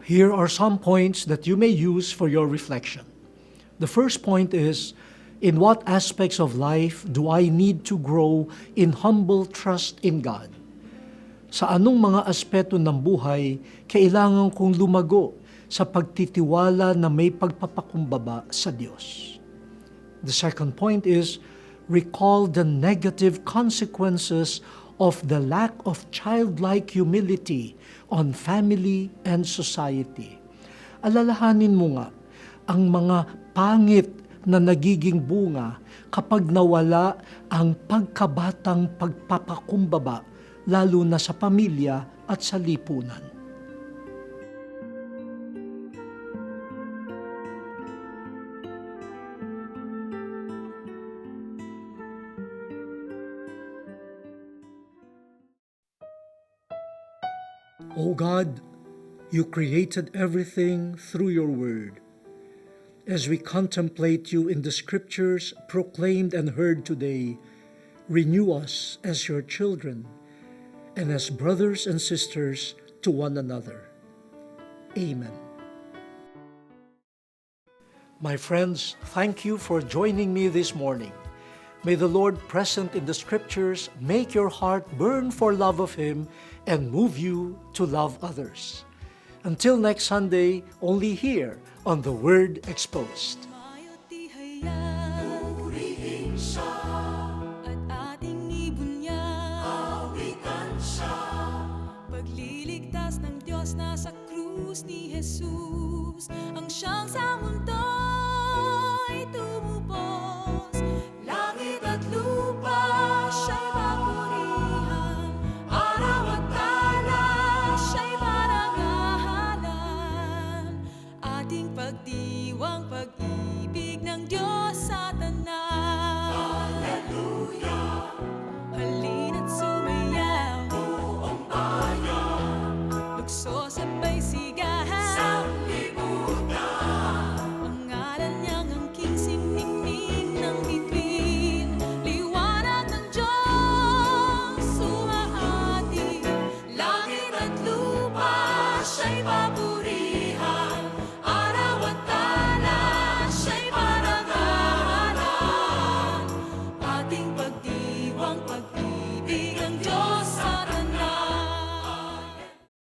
Here are some points that you may use for your reflection. The first point is, in what aspects of life do I need to grow in humble trust in God? Sa anong mga aspeto ng buhay kailangan kong lumago sa pagtitiwala na may pagpapakumbaba sa Diyos? The second point is, recall the negative consequences of the lack of childlike humility on family and society. Alalahanin mo nga ang mga pangit na nagiging bunga kapag nawala ang pagkabatang pagpapakumbaba, lalo na sa pamilya at sa lipunan. O God, you created everything through your word. As we contemplate you in the scriptures proclaimed and heard today, renew us as your children and as brothers and sisters to one another. Amen. My friends, thank you for joining me this morning. May the Lord present in the scriptures make your heart burn for love of Him and move you to love others. Until next Sunday, only here on The Word Exposed. Purihin siya at ating ibunyag. Awitan siya. Pagliligtas ng Diyos na sa krus ni Jesus ang siyang sa mundo.